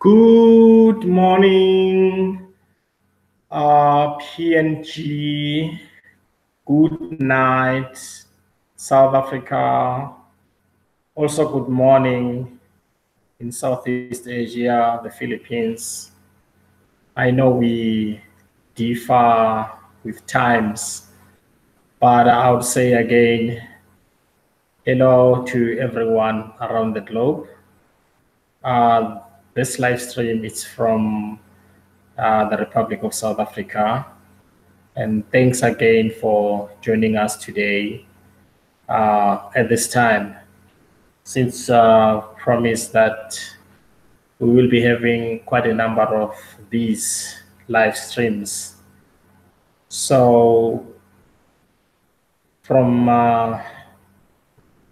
Good morning, PNG. Good night, South Africa. Also, good morning in Southeast Asia, the Philippines. I know we differ with times, but I would say again, hello to everyone around the globe. This live stream is from the Republic of South Africa. And thanks again for joining us today at this time. Since promised that we will be having quite a number of these live streams. So from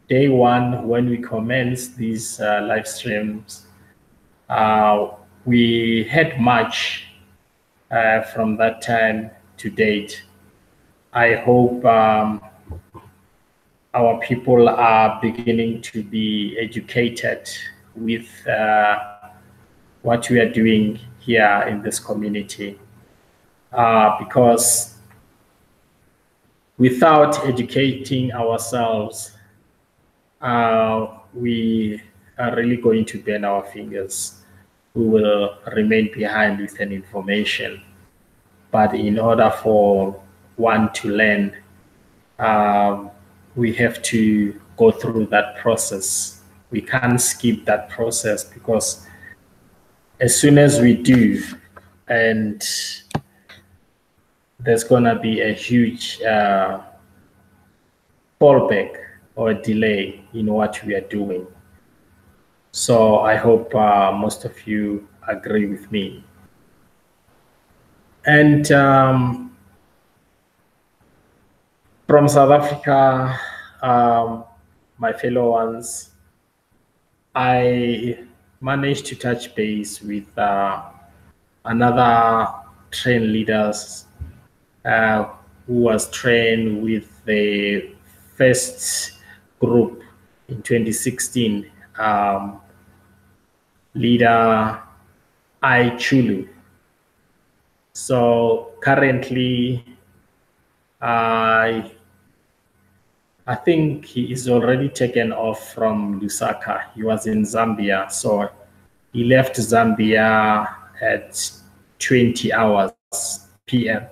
day one, when we commenced these live streams, we had much from that time to date. I hope our people are beginning to be educated with what we are doing here in this community. Because without educating ourselves, we are really going to burn our fingers. We will remain behind with an information. But in order for one to learn, we have to go through that process. We can't skip that process, because as soon as we do, and there's gonna be a huge fallback or delay in what we are doing. So I hope most of you agree with me. And from South Africa, my fellow ones, I managed to touch base with another train leaders who was trained with the first group in 2016, leader I Chulu. So currently, I think he is already taken off from Lusaka. He was in Zambia, so he left Zambia at 20 hours p.m.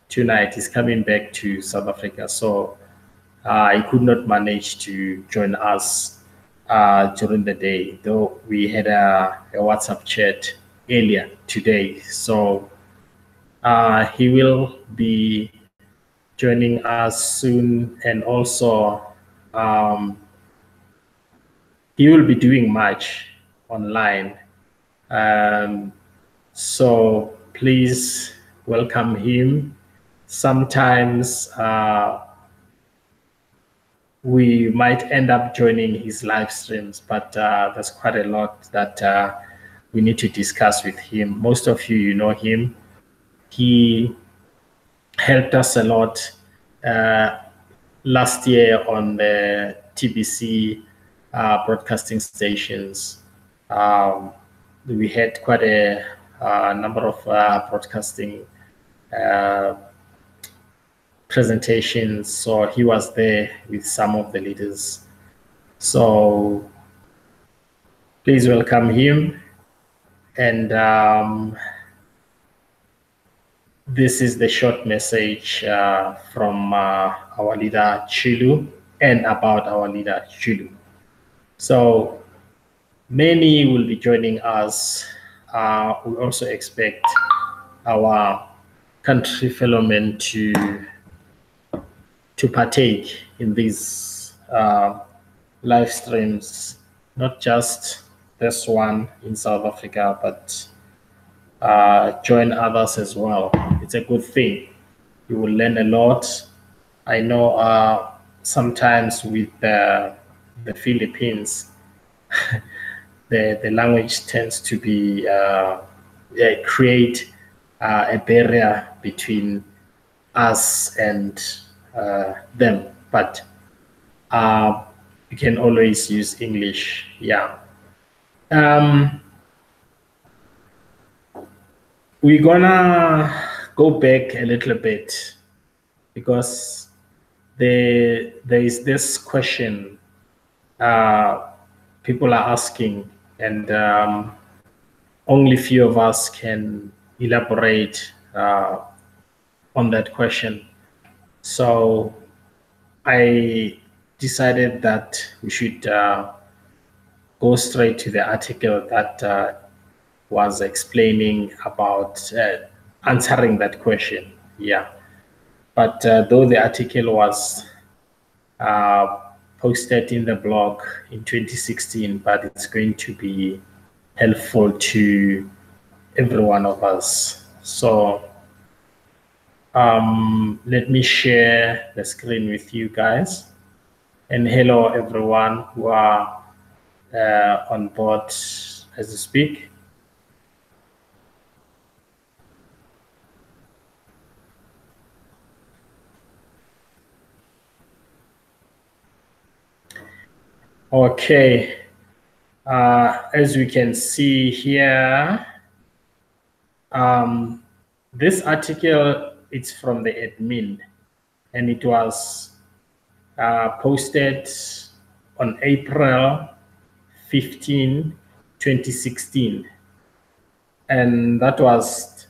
tonight. He's coming back to South Africa, so he could not manage to join us during the day, though we had a WhatsApp chat earlier today. So he will be joining us soon, and also he will be doing much online. So please welcome him. Sometimes we might end up joining his live streams, but there's quite a lot that we need to discuss with him. Most of you know him. He helped us a lot last year on the TBC broadcasting stations. We had quite a number of broadcasting presentations, so he was there with some of the leaders. So please welcome him. And this is the short message from our leader Chulu, and about our leader Chulu. So many will be joining us. We also expect our country fellowmen to partake in these live streams, not just this one in South Africa, but join others as well. It's a good thing. You will learn a lot. I know sometimes with the Philippines, the language tends to be create a barrier between us and them, but you can always use English. Yeah. We're gonna go back a little bit because there is this question people are asking, and only few of us can elaborate on that question. So I decided that we should go straight to the article that was explaining about answering that question. Yeah. But though the article was posted in the blog in 2016, but it's going to be helpful to every one of us. So let me share the screen with you guys. And hello, everyone who are on board as we speak. Okay, as we can see here, this article, it's from the admin, and it was posted on April 15, 2016. And that was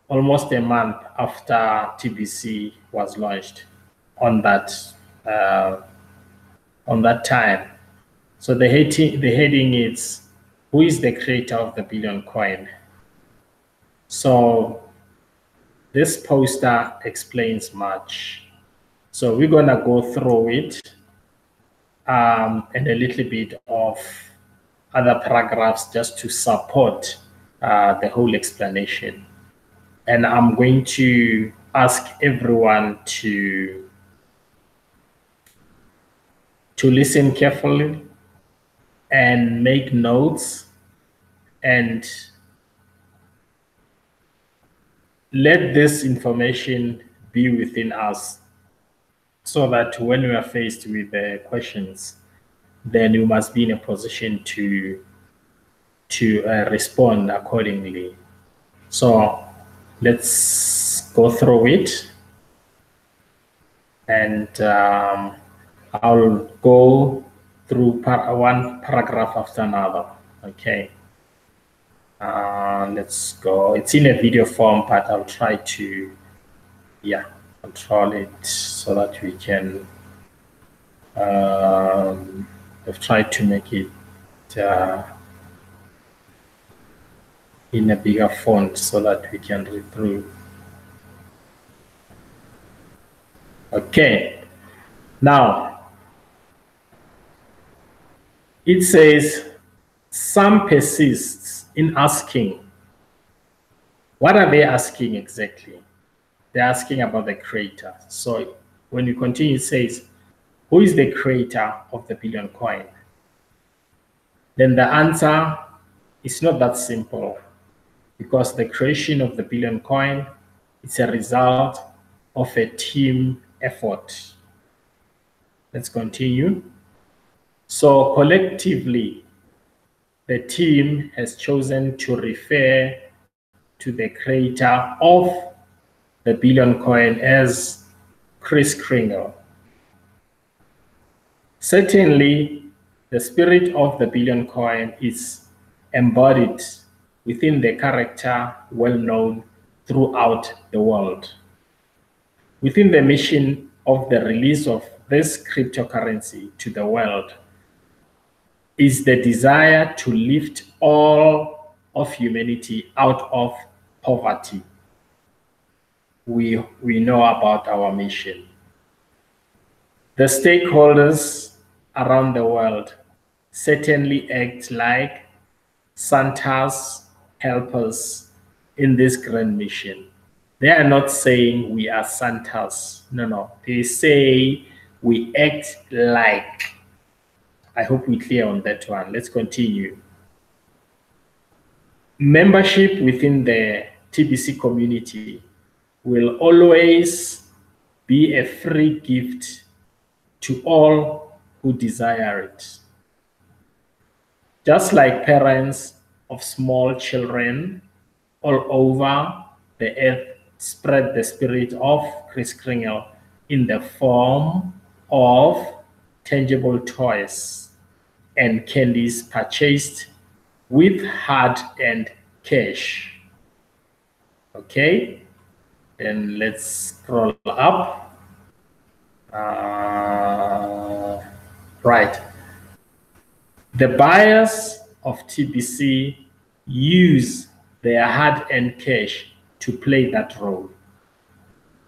almost a month after TBC was launched on that time. So the heading is, who is the creator of the billion coin? So this poster explains much. So we're gonna go through it and a little bit of other paragraphs just to support the whole explanation. And I'm going to ask everyone to listen carefully and make notes and let this information be within us so that when we are faced with the questions, then you must be in a position to respond accordingly. So let's go through it, and I'll go through one paragraph after another. Okay. Let's go. It's in a video form, but I'll try to, control it so that we can. I've tried to make it in a bigger font so that we can read through. Okay. Now, it says, some persists in asking. What are they asking exactly? They're asking about the creator. So when you continue, it says, who is the creator of the billion coin? Then the answer is not that simple, because the creation of the billion coin is a result of a team effort. Let's continue. So collectively, the team has chosen to refer to the creator of the billion coin as Kris Kringle. Certainly, the spirit of the billion coin is embodied within the character well known throughout the world. Within the mission of the release of this cryptocurrency to the world is the desire to lift all of humanity out of poverty. We know about our mission. The stakeholders around the world certainly act like Santa's helpers in this grand mission. They are not saying we are Santas. No. They say we act like. I hope we're clear on that one. Let's continue. Membership within the TBC community will always be a free gift to all who desire it. Just like parents of small children all over the earth spread the spirit of Kris Kringle in the form of tangible toys and candies purchased with hard-earned cash. Okay, then let's scroll up. Right. The buyers of TBC use their hard-earned cash to play that role.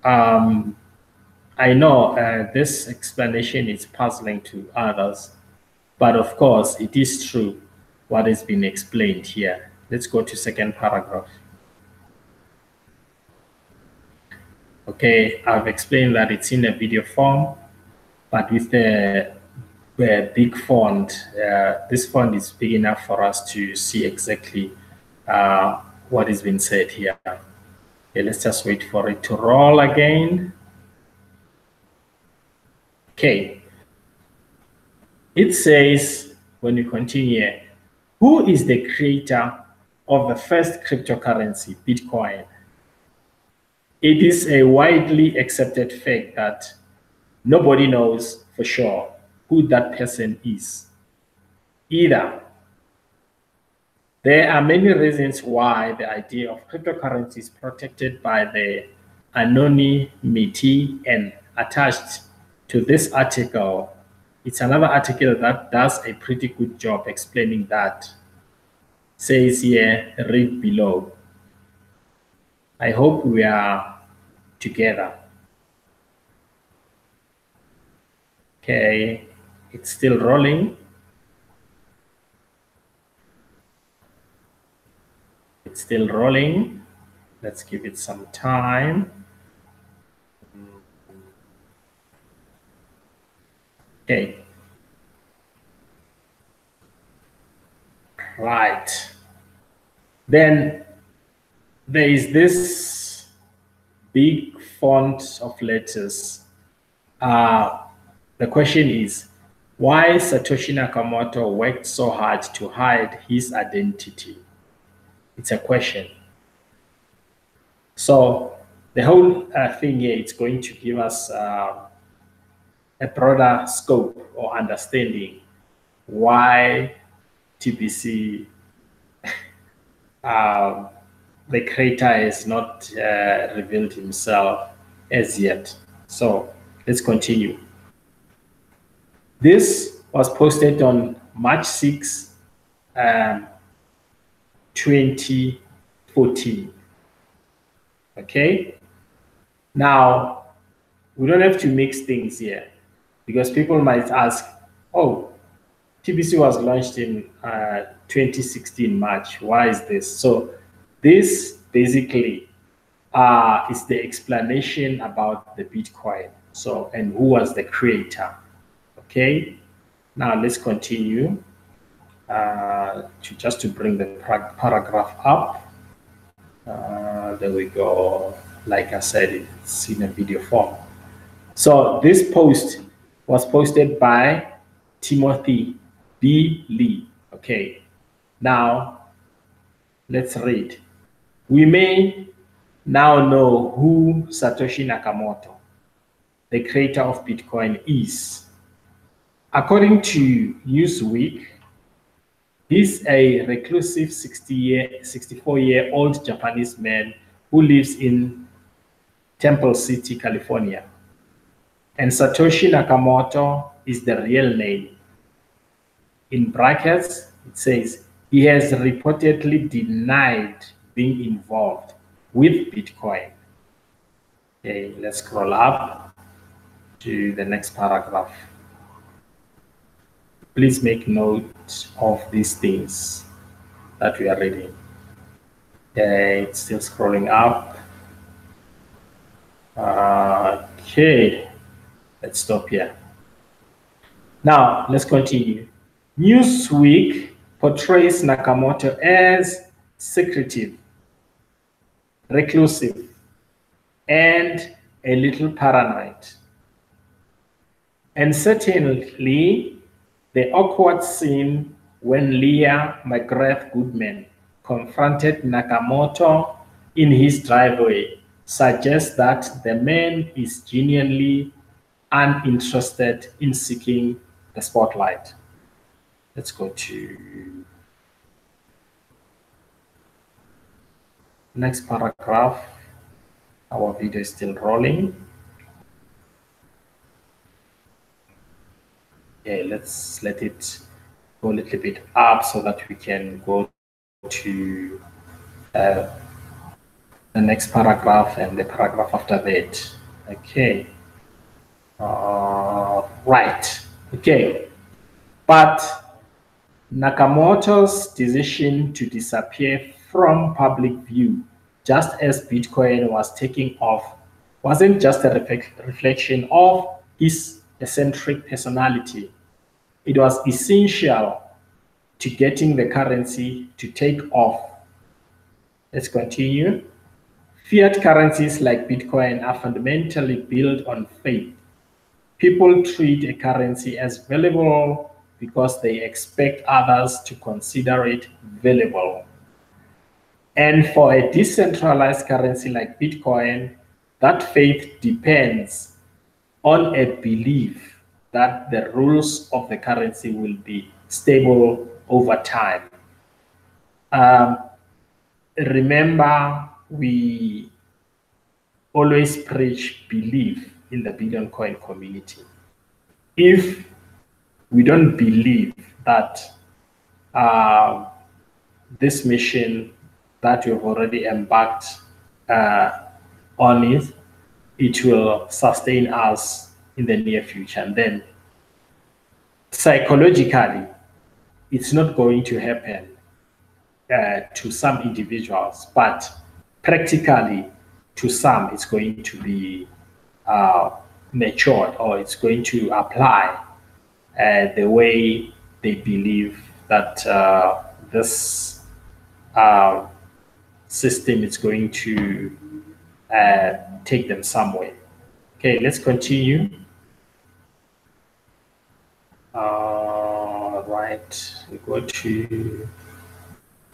I know this explanation is puzzling to others, but of course it is true what has been explained here. Let's go to second paragraph. Okay, I've explained that it's in a video form, but with the big font. This font is big enough for us to see exactly what has been said here. Okay, let's just wait for it to roll again. Okay. It says, when you continue, who is the creator of the first cryptocurrency, Bitcoin? It is a widely accepted fact that nobody knows for sure who that person is. Either there are many reasons why the idea of cryptocurrency is protected by the anonymity, and attached to this article, it's another article that does a pretty good job explaining that. Says here, read below. I hope we are together. Okay, it's still rolling. It's still rolling. Let's give it some time. Okay. Right. Then there is this big font of letters. The question is, why Satoshi Nakamoto worked so hard to hide his identity? It's a question. So the whole thing here, it's going to give us a broader scope or understanding why TBC, the creator, has not revealed himself as yet. So let's continue. This was posted on March 6, 2014. Okay. Now, we don't have to mix things here, because people might ask, oh, TBC was launched in 2016 March. Why is this? So this basically is the explanation about the Bitcoin. So, and who was the creator? Okay. Now let's continue just to bring the paragraph up. There we go. Like I said, it's in a video form. So this post was posted by Timothy B. Lee. Okay. Now let's read. We may now know who Satoshi Nakamoto, the creator of Bitcoin, is. According to Newsweek, he's a reclusive 64-year-old Japanese man who lives in Temple City, California. And Satoshi Nakamoto is the real name. In brackets, it says he has reportedly denied being involved with Bitcoin. Okay, let's scroll up to the next paragraph. Please make note of these things that we are reading. Okay, it's still scrolling up. Okay, let's stop here. Now, let's continue. Newsweek portrays Nakamoto as secretive, reclusive, and a little paranoid. And certainly, the awkward scene when Leah McGrath Goodman confronted Nakamoto in his driveway suggests that the man is genuinely uninterested in seeking the spotlight. Let's go to next paragraph. Our video is still rolling. Okay, let's let it go a little bit up so that we can go to the next paragraph and the paragraph after that. Okay. Right. Okay. But Nakamoto's decision to disappear from public view just as Bitcoin was taking off wasn't just a reflection of his eccentric personality. It was essential to getting the currency to take off. Let's continue. Fiat currencies like Bitcoin are fundamentally built on faith. People treat a currency as valuable because they expect others to consider it valuable. And for a decentralized currency like Bitcoin, that faith depends on a belief that the rules of the currency will be stable over time. Remember, we always preach belief in the Billion Coin community. If we don't believe that this mission that we've already embarked on it will sustain us in the near future. And then psychologically, it's not going to happen to some individuals, but practically to some, it's going to be matured, or it's going to apply the way they believe that this system is going to take them somewhere. Okay, let's continue. Right, we go to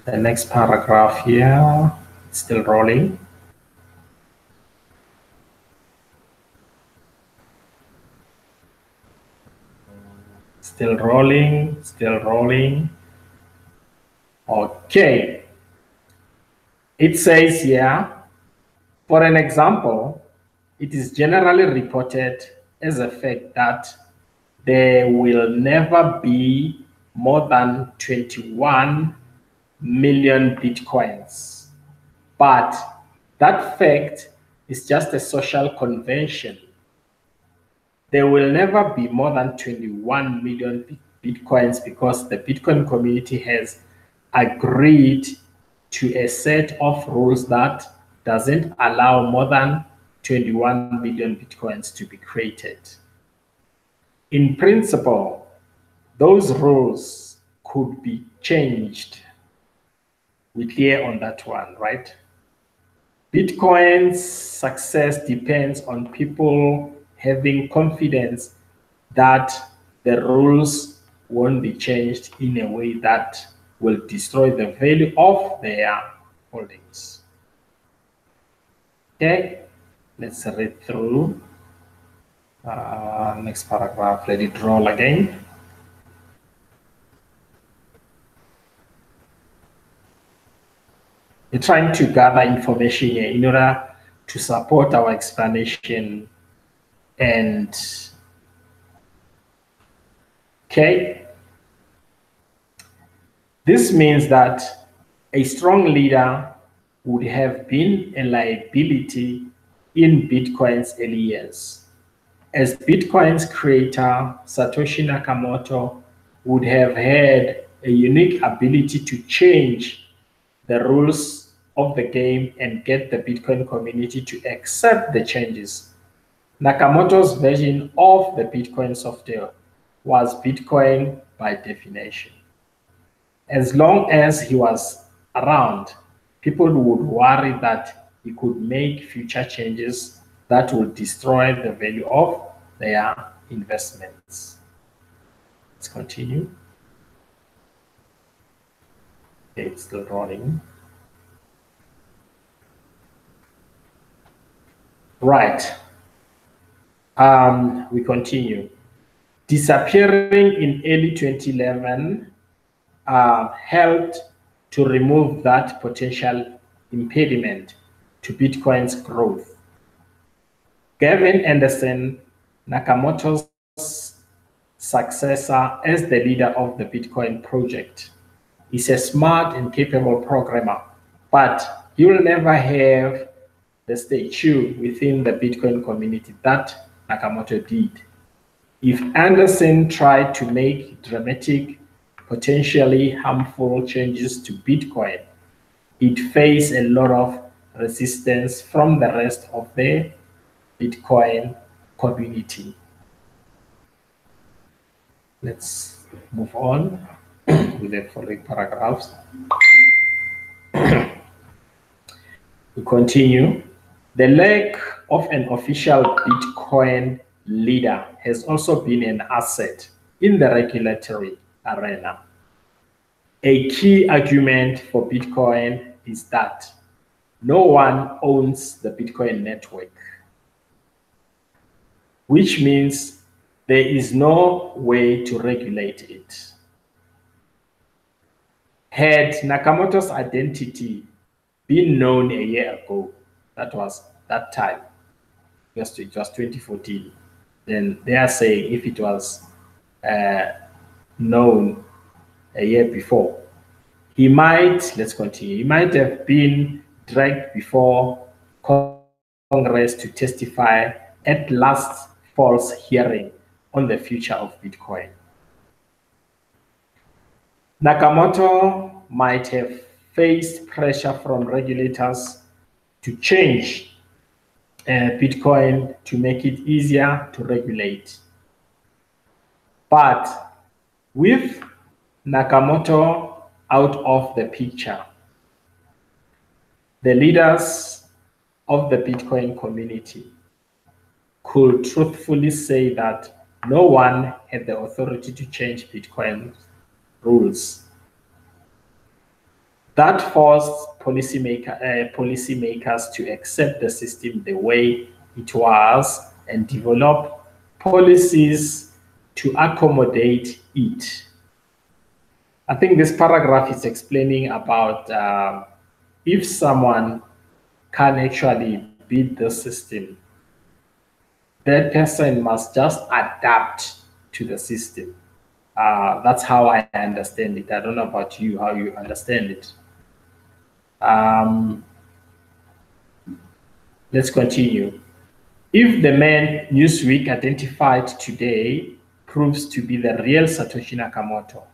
the next paragraph here. It's still rolling. Still rolling, still rolling. Okay. It says here, for an example, it is generally reported as a fact that there will never be more than 21 million Bitcoins. But that fact is just a social convention. There will never be more than 21 million Bitcoins because the Bitcoin community has agreed to a set of rules that doesn't allow more than 21 million Bitcoins to be created. In principle, those rules could be changed. We're clear on that one, right? Bitcoin's success depends on people having confidence that the rules won't be changed in a way that will destroy the value of their holdings. Okay, let's read through. Next paragraph, let it roll again. We're trying to gather information here in order to support our explanation. And okay, this means that a strong leader would have been a liability in Bitcoin's early years. As Bitcoin's creator, Satoshi Nakamoto would have had a unique ability to change the rules of the game and get the Bitcoin community to accept the changes. Nakamoto's version of the Bitcoin software was Bitcoin by definition. As long as he was around, people would worry that he could make future changes that would destroy the value of their investments. Let's continue. It's still running. Right. We continue. Disappearing in early 2011 helped to remove that potential impediment to Bitcoin's growth. Gavin Anderson, Nakamoto's successor as the leader of the Bitcoin project, is a smart and capable programmer, but he will never have the statue within the Bitcoin community that Nakamoto did. If Anderson tried to make dramatic, potentially harmful changes to Bitcoin, he'd face a lot of resistance from the rest of the Bitcoin community. Let's move on with the following paragraphs. We continue. The lack of an official Bitcoin leader has also been an asset in the regulatory arena. A key argument for Bitcoin is that no one owns the Bitcoin network, which means there is no way to regulate it. Had Nakamoto's identity been known a year ago, that was that time, just 2014, then they are saying if it was known a year before, he might, let's continue, he might have been dragged before Congress to testify at last fall's hearing on the future of Bitcoin. Nakamoto might have faced pressure from regulators to change Bitcoin to make it easier to regulate. But with Nakamoto out of the picture, the leaders of the Bitcoin community could truthfully say that no one had the authority to change Bitcoin rules. That forced policymakers to accept the system the way it was and develop policies to accommodate it. I think this paragraph is explaining about if someone can actually beat the system, that person must just adapt to the system. That's how I understand it. I don't know about you, how you understand it. Let's continue. If the man Newsweek identified today proves to be the real Satoshi Nakamoto,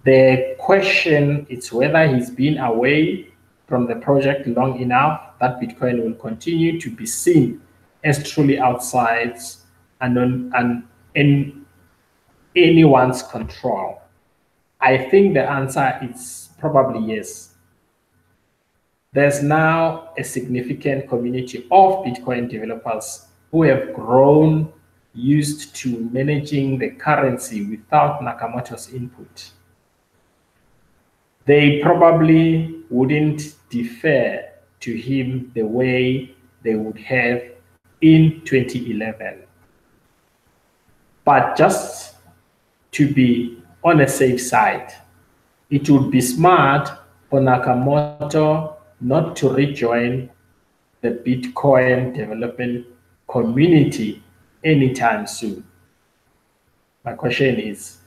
the question is whether he's been away from the project long enough that Bitcoin will continue to be seen as truly outside and in anyone's control. I think the answer is probably yes. There's now a significant community of Bitcoin developers who have grown used to managing the currency without Nakamoto's input. They probably wouldn't defer to him the way they would have in 2011. But just to be on a safe side, it would be smart for Nakamoto not to rejoin the Bitcoin development community anytime soon. My question is,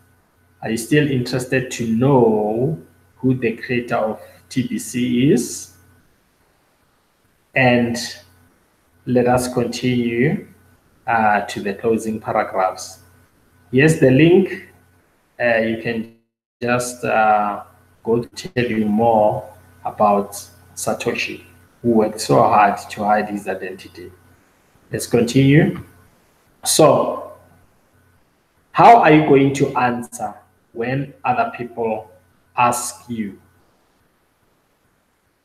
are you still interested to know who the creator of TBC is? And let us continue to the closing paragraphs. Here's the link. You can just go to tell you more about Satoshi, who worked so hard to hide his identity. Let's continue. So, how are you going to answer when other people ask you?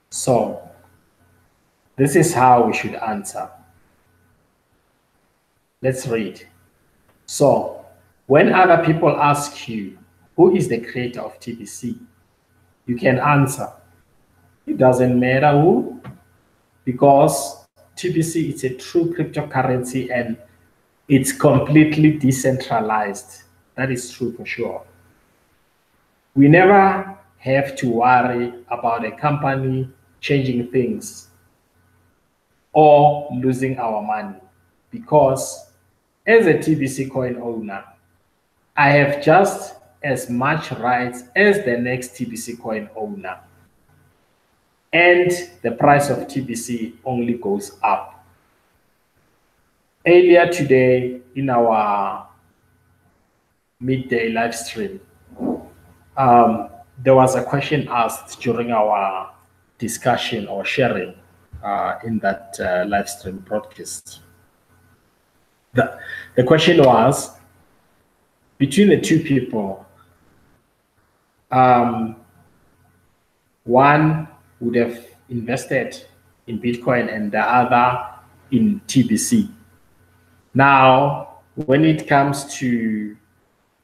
So, this is how we should answer. Let's read. So, when other people ask you, who is the creator of TBC? You can answer. It doesn't matter who, because TBC is a true cryptocurrency and it's completely decentralized. That is true for sure. We never have to worry about a company changing things or losing our money, because as a TBC coin owner, I have just as much rights as the next TBC coin owner. And the price of TBC only goes up. Earlier today in our midday live stream, there was a question asked during our discussion or sharing in that live stream broadcast. The question was, between the two people, one would have invested in Bitcoin and the other in TBC. Now, when it comes to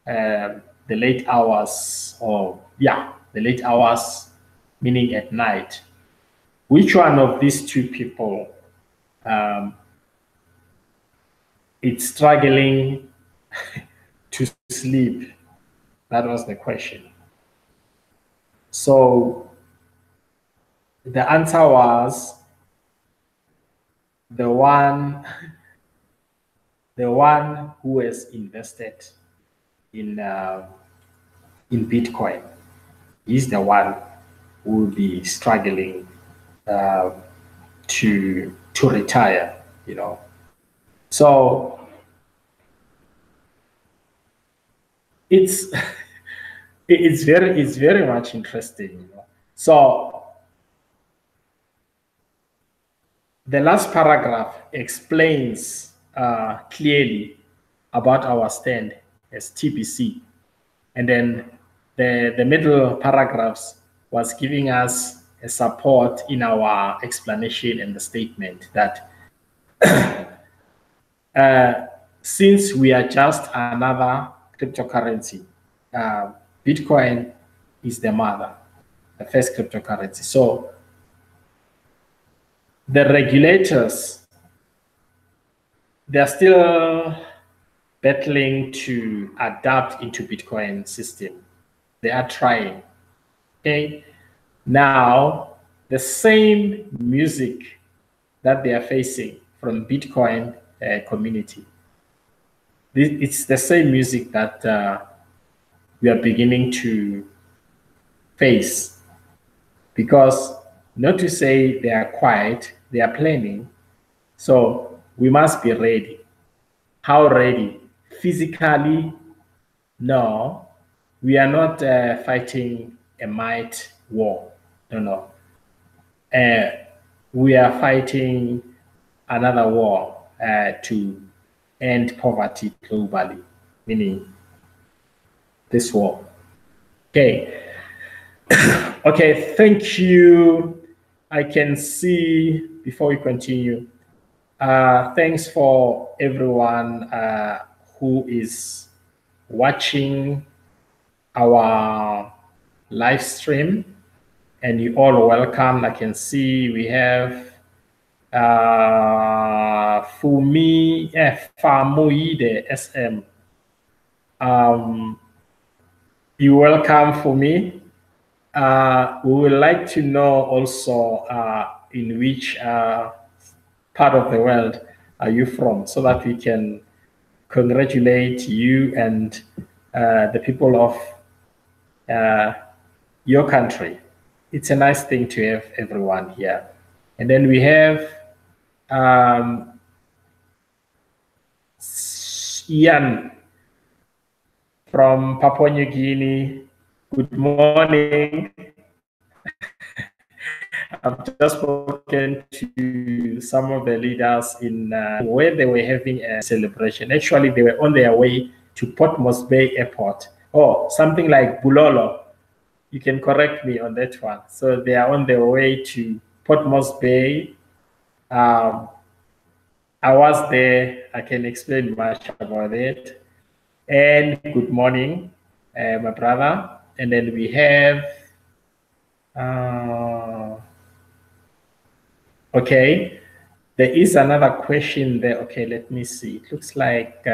the late hours, the late hours, meaning at night, which one of these two people is struggling to sleep? That was the question. So the answer was the one who has invested in Bitcoin. He's the one who will be struggling to retire, you know. So it's it's very much interesting, you know. So the last paragraph explains clearly about our stand as TBC, and then the middle paragraphs was giving us a support in our explanation and the statement that since we are just another cryptocurrency, Bitcoin is the mother, the first cryptocurrency. So the regulators, they're still battling to adapt into Bitcoin system. They are trying. Okay. Now, the same music that they are facing from Bitcoin community, it's the same music that we are beginning to face, because not to say they are quiet, they are planning. So we must be ready. How ready? Physically, no. We are not fighting a might war. No. We are fighting another war to end poverty globally, meaning this war. Okay. Okay, thank you. I can see, before we continue, thanks for everyone who is watching our live stream, and you all are welcome. I can see we have Famuide SM. You're welcome, Fumi. We would like to know also in which part of the world are you from, so that we can congratulate you and the people of your country. It's a nice thing to have everyone here. And then we have Ian from Papua New Guinea. Good morning. I've just spoken to some of the leaders in where they were having a celebration. Actually, they were on their way to Port Moresby Airport, or something like Bulolo. You can correct me on that one. So they are on their way to Port Moresby. I was there. I can explain much about it. And good morning, my brother. And then we have Okay. There is another question there. Okay, let me see. It looks like,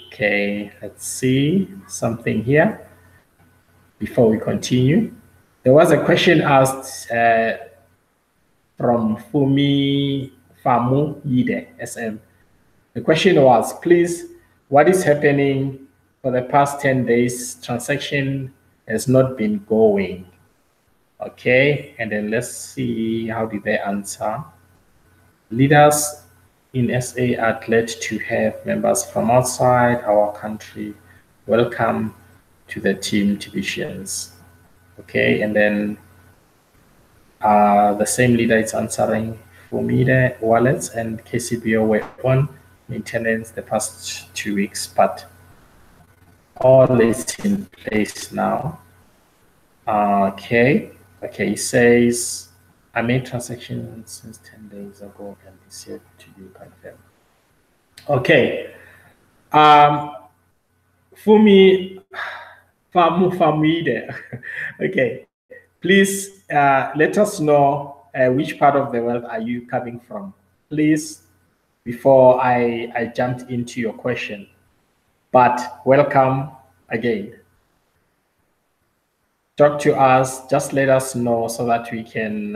okay, let's see something here before we continue. There was a question asked from Fumi Famu Yide, SM. The question was, please, what is happening for the past 10 days? Transaction has not been going. Okay, and then let's see how did they answer. Leaders in SA are glad to have members from outside our country. Welcome to the team TBCs. Okay, and then the same leader is answering for me the wallets and KCBO were on maintenance the past 2 weeks, but all is in place now. Okay, he says, I made transactions since 10 days ago and it's yet to be confirmed. Okay, for me, Famide, okay, please let us know which part of the world are you coming from, please, before I jumped into your question. But welcome again. Talk to us, just let us know so that we can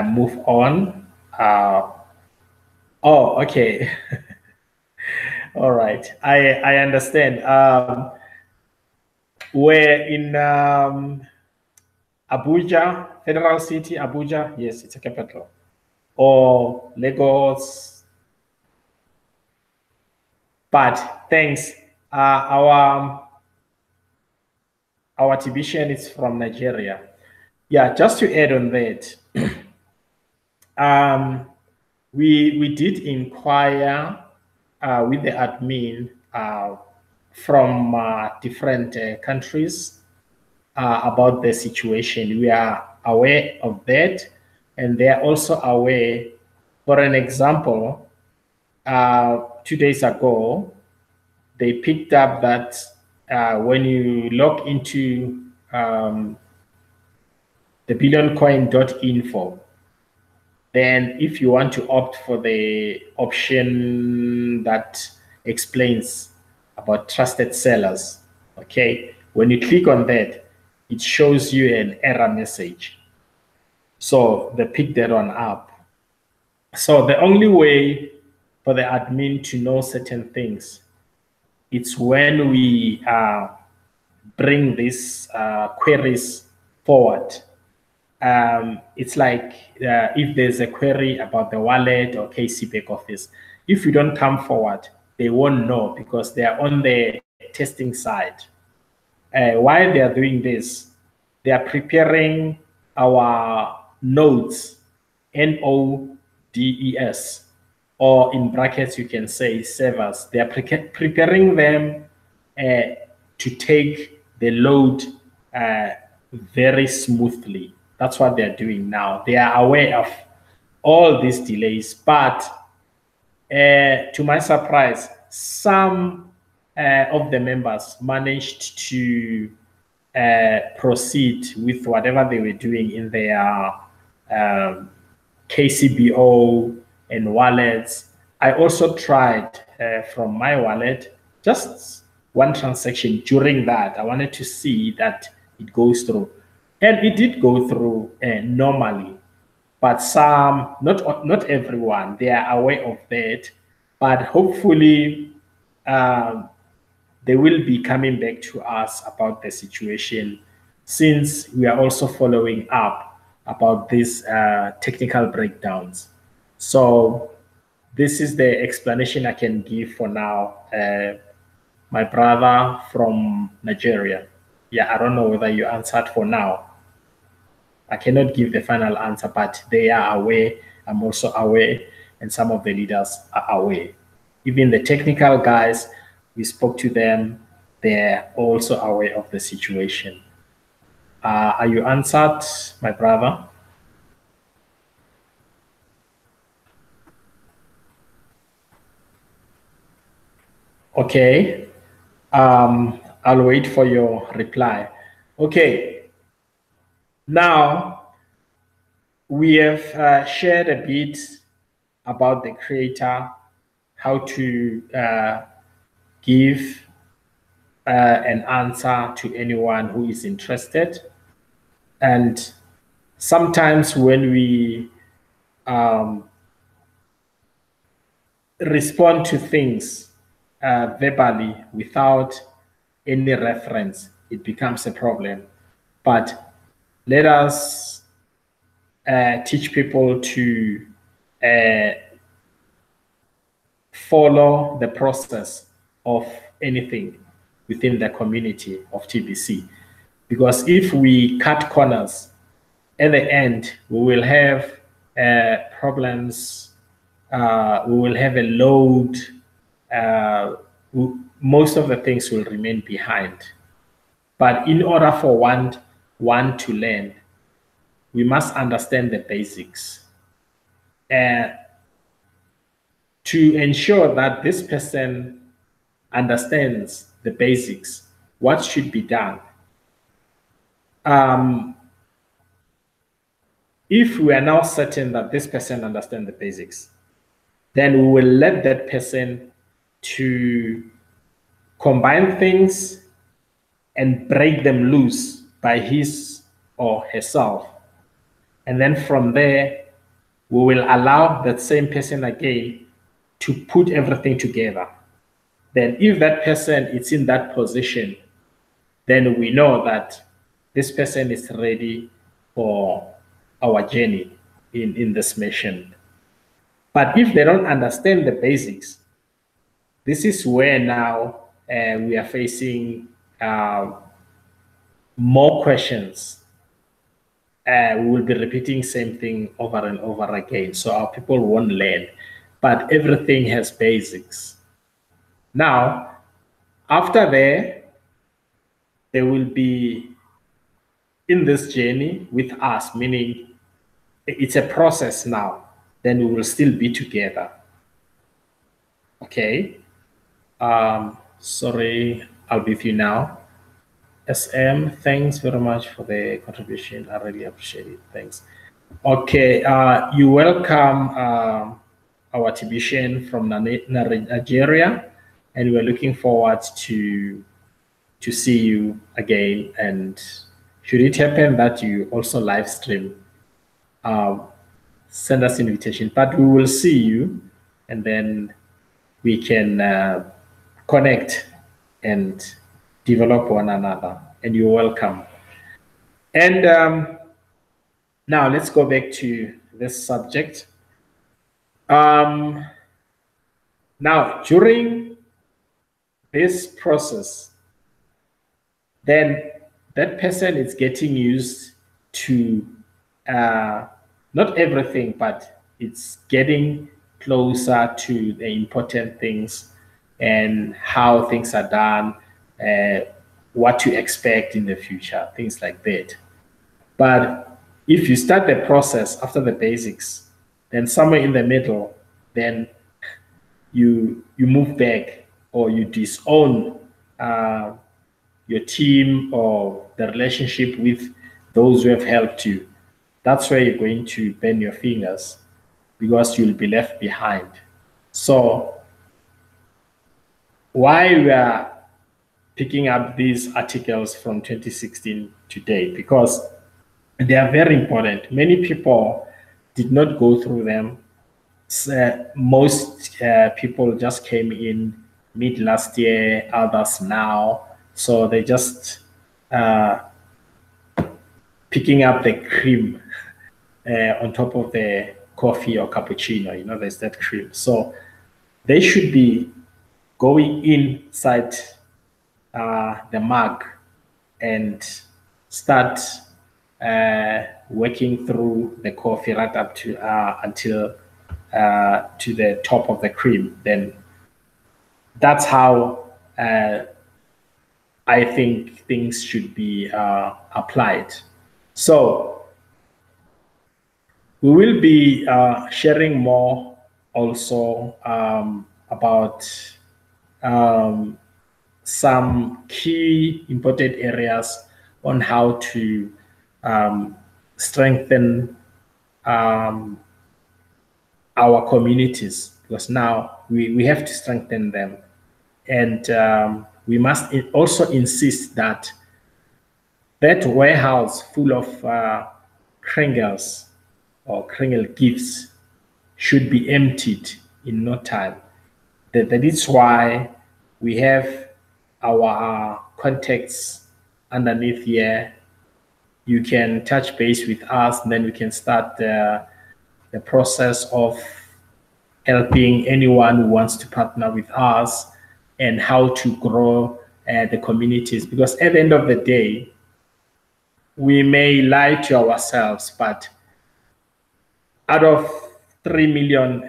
move on. Oh, okay. All right. I understand. We're in Abuja, Federal City, Abuja. Yes, it's a capital. Or Lagos. But thanks. Our tuition is from Nigeria. Yeah, just to add on that, we did inquire with the admin from different countries about the situation. We are aware of that, and they are also aware. For an example, 2 days ago, they picked up that when you log into the billioncoin.info, then if you want to opt for the option that explains about trusted sellers, okay, when you click on that, it shows you an error message. So they picked that one up. So the only way for the admin to know certain things, it's when we bring these queries forward. It's like if there's a query about the wallet or KC back office, if you don't come forward, they won't know because they are on the testing side. While they are doing this, they are preparing our nodes, NODES, or in brackets, you can say servers. They are preparing them to take the load very smoothly. That's what they're doing now. They are aware of all these delays, but to my surprise, some of the members managed to proceed with whatever they were doing in their KCBO and wallets. I also tried from my wallet, just one transaction during that. I wanted to see that it goes through. And it did go through normally. But some, not everyone, they are aware of that. But hopefully, they will be coming back to us about the situation, since we are also following up about these technical breakdowns. So this is the explanation I can give for now. My brother from Nigeria. Yeah, I don't know whether you answered for now. I cannot give the final answer, but they are aware. I'm also aware, and some of the leaders are aware. Even the technical guys, we spoke to them, they're also aware of the situation. Are you answered, my brother? Okay. I'll wait for your reply. Okay. Now, we have shared a bit about the creator, how to give an answer to anyone who is interested. And sometimes when we respond to things verbally without any reference, it becomes a problem. But let us teach people to follow the process of anything within the community of TBC. Because if we cut corners, at the end, we will have problems, we will have a load, most of the things will remain behind. But in order for one to learn, we must understand the basics. To ensure that this person understands the basics, what should be done? If we are now certain that this person understands the basics, then we will let that person to combine things and break them loose by his or herself. And then from there, we will allow that same person again to put everything together. Then if that person is in that position, then we know that this person is ready for our journey in this mission. But if they don't understand the basics, this is where now we are facing more questions. We will be repeating same thing over and over again. So our people won't learn, but everything has basics. Now, after there, they will be in this journey with us, meaning it's a process now. Then we will still be together. Okay. Sorry, I'll be with you now. SM, thanks very much for the contribution. I really appreciate it. Thanks. Okay, you welcome our technician from Nigeria, and we're looking forward to see you again. And should it happen that you also live stream, send us an invitation. But we will see you, and then we can connect and develop one another. And you're welcome. And now let's go back to this subject. Now, during this process, then that person is getting used to not everything, but it's getting closer to the important things and how things are done, what to expect in the future, things like that. But if you start the process after the basics, then somewhere in the middle, then you move back or you disown your team or the relationship with those who have helped you. That's where you're going to burn your fingers because you'll be left behind. So why we are picking up these articles from 2016 today? Because they are very important. Many people did not go through them. Most people just came in mid last year, others now. So they just picking up the cream on top of the coffee or cappuccino. You know, there's that cream. So they should be going inside the mug and start working through the coffee right up to until to the top of the cream. Then that's how I think things should be applied. So we will be sharing more also about some key important areas on how to strengthen our communities, because now we have to strengthen them. And we must also insist that that warehouse full of kringles or kringle gifts should be emptied in no time. That is why we have our contacts underneath here. You can touch base with us, and then we can start the process of helping anyone who wants to partner with us and how to grow the communities. Because at the end of the day, we may lie to ourselves, but out of 3 million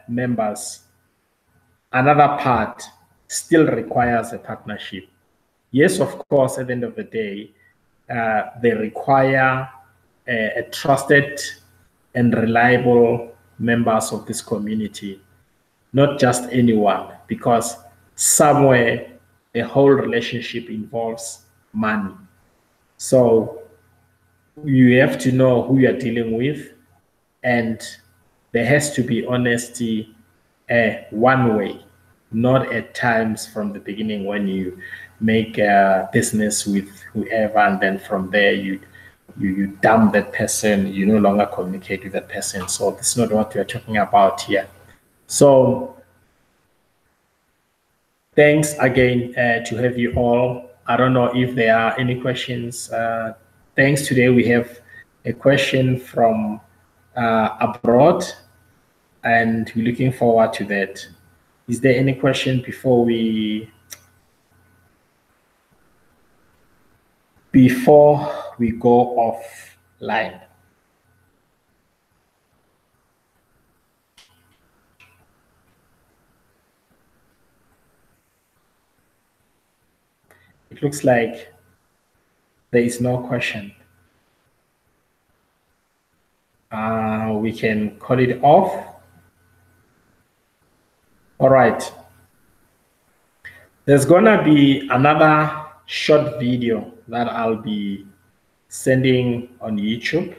members, another part still requires a partnership. Yes, of course, at the end of the day, they require a trusted and reliable members of this community, not just anyone, because somewhere the whole relationship involves money. So you have to know who you're dealing with, and there has to be honesty one way, not at times from the beginning when you make a business with whoever, and then from there you dump that person, you no longer communicate with that person. So that's not what we're talking about here. So thanks again to have you all. I don't know if there are any questions. Thanks. Today we have a question from abroad, and we're looking forward to that. Is there any question before we go offline? It looks like there is no question. We can call it off. All right. There's gonna be another short video that I'll be sending on YouTube.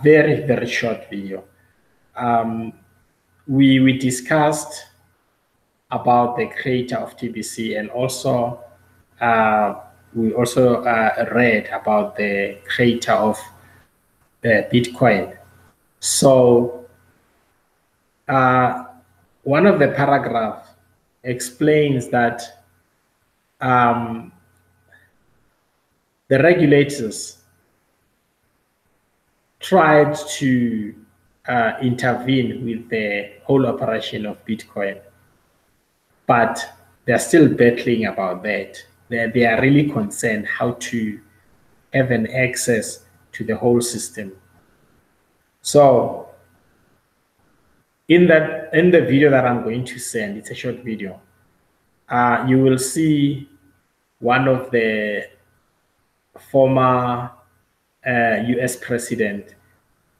Very, very short video. We discussed about the creator of TBC, and also we also read about the creator of Bitcoin. So one of the paragraphs explains that the regulators tried to intervene with the whole operation of Bitcoin, but they're still battling about that. They are really concerned how to have an access to the whole system. So in the video that I'm going to send, it's a short video, you will see one of the former US president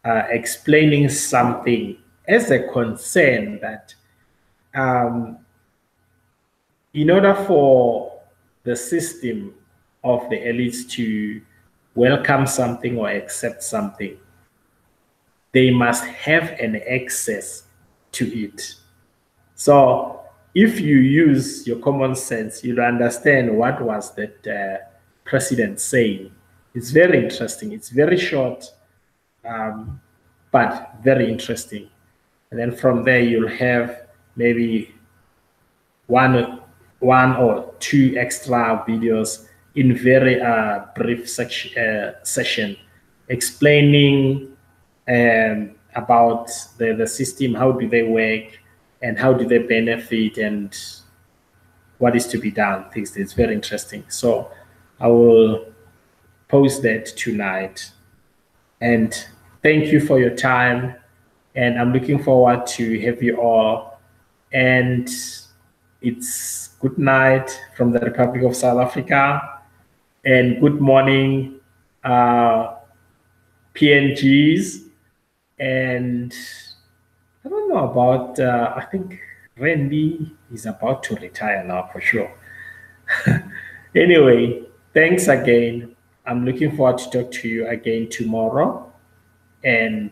explaining something as a concern that in order for the system of the elites to welcome something or accept something, they must have an access to it. So if you use your common sense, you'll understand what was that president saying. It's very interesting. It's very short, but very interesting. And then from there, you'll have maybe one or two extra videos in very brief session explaining about the system, how do they work, and how do they benefit, and what is to be done. It's very interesting. So I will post that tonight. And thank you for your time. And I'm looking forward to have you all. And it's good night from the Republic of South Africa. And good morning, PNGs. And I don't know about, I think Randy he's about to retire now for sure. Anyway, thanks again. I'm looking forward to talk to you again tomorrow. And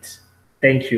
thank you.